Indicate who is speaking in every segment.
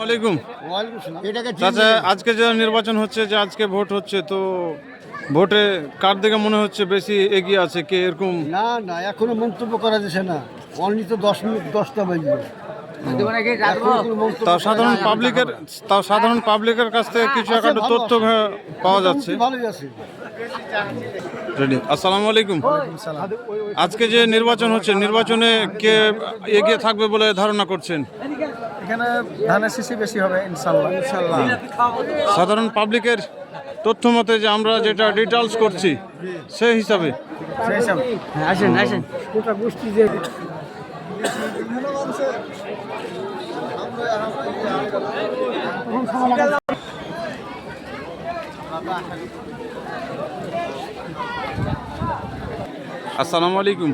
Speaker 1: ওয়ালাইকুম। চাচা, আজকে যে নির্বাচন হচ্ছে, যে আজকে ভোট হচ্ছে, তো ভোটে কার দিকে মনে হচ্ছে বেশি এগিয়ে আছে, কে এরকম?
Speaker 2: না না, এখনো মন্তব্য করা যাচ্ছে না। অনলি তো 10 মিনিট 10টা বাজবে। এখনো কোনো মন্তব্য
Speaker 1: তাও
Speaker 2: করা
Speaker 1: সাধারণ
Speaker 2: যাচ্ছে না।
Speaker 1: পাবলিকের কাছ থেকে কিছু
Speaker 2: আছে,
Speaker 1: একটা
Speaker 2: ভালো
Speaker 1: তথ্য
Speaker 2: আছে।
Speaker 1: পাওয়া যাচ্ছে।
Speaker 2: মোটামুটি ভালোই আছে।
Speaker 1: রেডি। আসসালামু আলাইকুম। আজকে যে নির্বাচন হচ্ছে, নির্বাচনে কে এগিয়ে থাকবে বলে ধারণা করছেন?
Speaker 3: এখানে ধানের শীষই বেশি হবে ইনশাল্লাহ।
Speaker 1: সাধারণ পাবলিকের তথ্য মতে যে আমরা যেটা ডিটেলস করছি সেই হিসাবে
Speaker 3: সেই হিসাবে
Speaker 2: আসেন গোটা গোষ্ঠী যে
Speaker 1: আসসালামু আলাইকুম।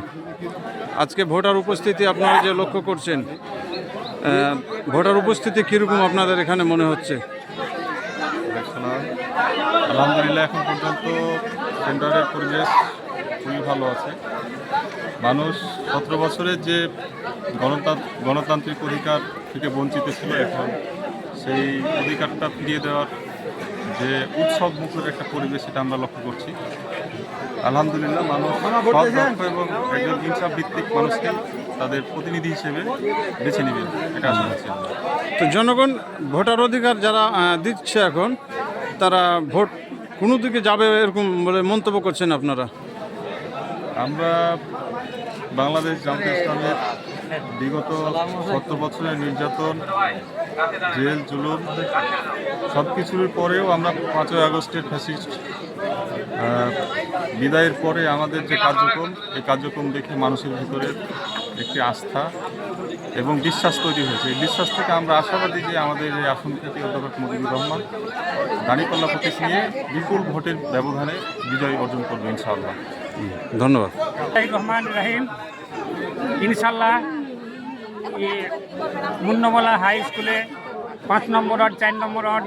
Speaker 1: আজকে ভোটার উপস্থিতি আপনারা যে লক্ষ্য করছেন, ভোটার উপস্থিতি কীরকম আপনাদের এখানে মনে হচ্ছে?
Speaker 4: আলহামদুলিল্লাহ, এখন পর্যন্ত সেন্টারের পরিবেশ খুবই ভালো আছে। মানুষ 17 বছরের যে গণতান্ত্রিক অধিকার থেকে বঞ্চিত ছিল, এখন সেই অধিকারটা ফিরিয়ে দেওয়ার যে উৎসব মুখের একটা পরিবেশ, সেটা আমরা লক্ষ্য করছি। আলহামদুলিল্লাহ, মানুষ সৎ, দক্ষ এবং একজন ইনসাফ ভিত্তিক মানুষকে তাদের প্রতিনিধি হিসেবে বেছে নেবেন, এটা আশা করছি আমরা।
Speaker 1: তো জনগণ ভোটার অধিকার যারা দিচ্ছে এখন, তারা ভোট কোনো দিকে যাবে এরকম বলে মন্তব্য করছেন আপনারা?
Speaker 4: আমরা বাংলাদেশ জামায়াতে ইসলামের বিগত 70 বছরের নির্যাতন, জেল, জুলুম সব কিছুর পরেও আমরা 5ই আগস্টের ফ্যাসিস্ট বিদায়ের পরে আমাদের যে কার্যক্রম, এই কার্যক্রম দেখে মানুষের ভিতরে একটি আস্থা এবং বিশ্বাস তৈরি হয়েছে। এই বিশ্বাস থেকে আমরা আশাবাদী যে আমাদের এই আসন থেকে অধ্যাপক মুজিবুর রহমান দাঁড়িপাল্লা প্রতীক নিয়ে বিপুল ভোটের ব্যবধানে বিজয় অর্জন করবে ইনশাআল্লাহ।
Speaker 1: ধন্যবাদ।
Speaker 5: রহমান রাহিম। ইনশাল্লাহ মুন্নমালা হাই স্কুলে 5 নম্বর ওয়ার্ড 4 নম্বর ওয়ার্ড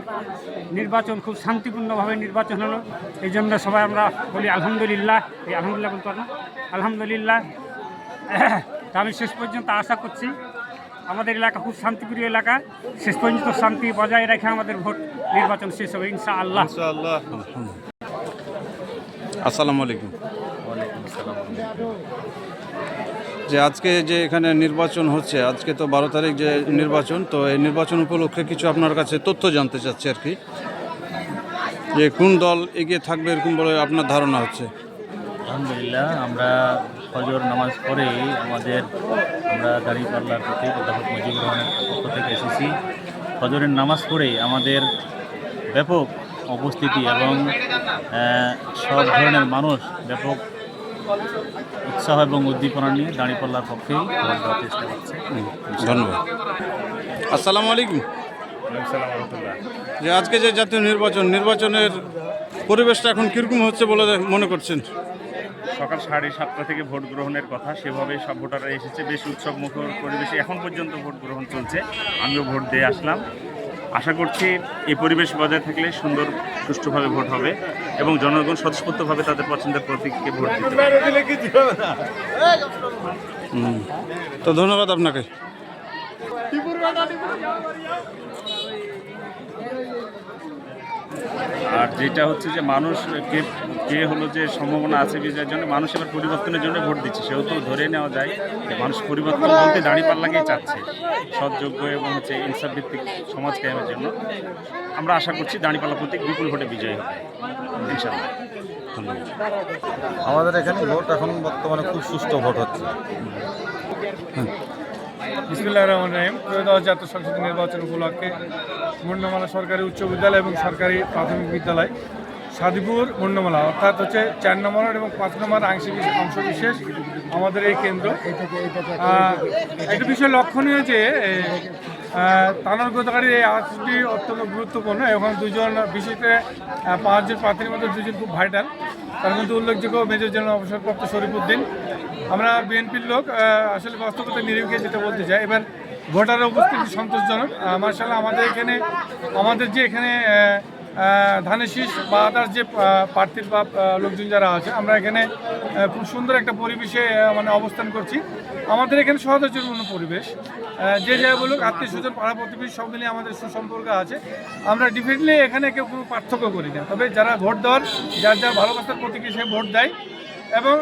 Speaker 5: নির্বাচন খুব শান্তিপূর্ণভাবে নির্বাচন হলো। এই জন্য সবাই আমরা বলি আলহামদুলিল্লাহ। এই আলহামদুলিল্লাহ বলতে পারলাম, আলহামদুলিল্লাহ। তা আমি শেষ পর্যন্ত আশা করছি আমাদের এলাকা খুব শান্তিপ্রিয় এলাকা, শেষ পর্যন্ত শান্তি বজায় রেখে আমাদের ভোট নির্বাচন শেষ হবে ইনশাআল্লাহ।
Speaker 1: আসসালামু আলাইকুম। যে আজকে যে এখানে নির্বাচন হচ্ছে, আজকে তো 12 তারিখ যে নির্বাচন, তো এই নির্বাচন উপলক্ষে কিছু আপনার কাছে তথ্য জানতে চাচ্ছি আর কি, যে কোন দল এগিয়ে থাকবে এরকম বলে আপনার ধারণা হচ্ছে?
Speaker 6: আলহামদুলিল্লাহ, আমরা ফজর নামাজ পড়েই আমরা দাঁড়িপাল্লার প্রতি অধ্যাপক মুজিবুর রহমানের পক্ষ থেকে এসেছি। ফজরের নামাজ পড়েই আমাদের ব্যাপক উপস্থিতি এবং সব ধরনের মানুষ ব্যাপক উৎসাহ এবং উদ্দীপনা নিয়ে দাঁড়িপাল্লার পক্ষেই ভোট দেওয়ার চেষ্টা করছে।
Speaker 1: ধন্যবাদ। আসসালামু আলাইকুম। যে আজকে যে জাতীয় নির্বাচনের পরিবেশটা এখন কীরকম হচ্ছে বলে মনে করছেন?
Speaker 7: সকাল 7:30 থেকে ভোট গ্রহণের কথা, সেভাবেই সব ভোটাররা এসেছে। বেশ উৎসব মুখর পরিবেশে এখন পর্যন্ত ভোট গ্রহণ চলছে। আমিও ভোট দিয়ে আসলাম। আশা করছি এই পরিবেশ বজায় থাকলে সুন্দর সুষ্ঠুভাবে ভোট হবে এবং জনগণ স্বতঃস্ফূর্তভাবে তাদের পছন্দের প্রতীককে ভোট দিতে পারে।
Speaker 1: তো ধন্যবাদ আপনাকে।
Speaker 7: আর যেটা হচ্ছে যে মানুষ কে হলো যে সম্ভাবনা আছে বিজয়ের জন্য, মানুষ এবার পরিবর্তনের জন্য ভোট দিচ্ছে, সেহেতু ধরে নেওয়া যায় যে মানুষ পরিবর্তন বলতে দাঁড়িপাল্লাকেই চাচ্ছে, সৎযোগ্য এবং ইনসাফ ভিত্তিক সমাজ কায়েমের জন্য। আমরা আশা করছি দাঁড়িপাল্লা প্রতীক বিপুল ভোটে বিজয়ী হবে ইনশাআল্লাহ।
Speaker 4: আমাদের এখানে ভোট এখন বর্তমানে খুব সুষ্ঠু ভোট হচ্ছে।
Speaker 3: বিসমিল্লাহির রহমানির রহিম। ত্রয়োদশ জাতীয় সংসদ নির্বাচন উপলক্ষে মুন্নমালা সরকারি উচ্চ বিদ্যালয় এবং সরকারি প্রাথমিক বিদ্যালয় সাদিপুর মুন্নমালা, অর্থাৎ 4 নম্বর এবং 5 নম্বর আংশিক অংশ বিশেষ আমাদের এই কেন্দ্র। একটা বিষয় লক্ষণীয় যে তানরগোদাগাড়ির এই আসনটি অত্যন্ত গুরুত্বপূর্ণ এবং 2জন, বিশেষ করে 5 জন প্রার্থীর মধ্যে 2জন খুব ভাইটাল। তার মধ্যে উল্লেখযোগ্য মেজর জেনারেল অবসরপ্রাপ্ত শরীফুদ্দিন। আমরা বিএনপির লোক, আসলে বাস্তবতা নিরিখে যেটা বলতে চাই, এবার ভোটারের উপস্থিতি সন্তোষজনক। মার্শাল্লাহ, আমাদের যে এখানে ধানের শীষ বা আদার্স যে প্রার্থীর বা লোকজন যারা আছে, আমরা এখানে খুব সুন্দর একটা পরিবেশে মানে অবস্থান করছি। আমাদের এখানে সহযোগিতাপূর্ণ পরিবেশ, যে যাই বলুক আত্মীয় স্বজন পাড়া প্রতিবেশী সব মিলিয়ে আমাদের সুসম্পর্ক আছে। আমরা ডিফিনেটলি এখানে কেউ কোনো পার্থক্য করি না, তবে যারা ভোট দেওয়ার যার যার ভালোবাসার প্রতীকে সে ভোট দেয় এবং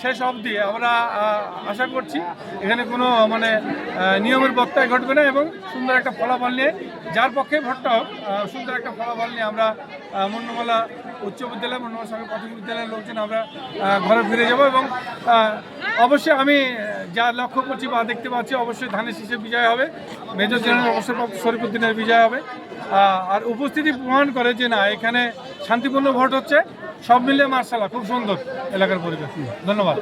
Speaker 3: শেষ অবধি আমরা আশা করছি এখানে কোনো মানে নিয়মের বক্তায় ঘটবে না এবং সুন্দর একটা ফলাফল নিয়ে, যার পক্ষে ভোটটা হোক, সুন্দর একটা ফলাফল নিয়ে আমরা মুন্নমালা উচ্চ বিদ্যালয়, মুন্নমালা সরকারি প্রাথমিক বিদ্যালয়ের লোকজন আমরা ঘরে ফিরে যাব। এবং অবশ্যই আমি যা লক্ষ্য করছি বা দেখতে পাচ্ছি, অবশ্যই ধানের শীষে বিজয় হবে, মেজর জেনারেল অবসরপ্রাপ্ত শরীফুদ্দিনের বিজয় হবে। আর উপস্থিতি প্রমাণ করে যে না, এখানে শান্তিপূর্ণ ভোট হচ্ছে, সব মিলিয়ে মার্শাল্লাহ খুব সুন্দর এলাকার পরিবেশ। ধন্যবাদ।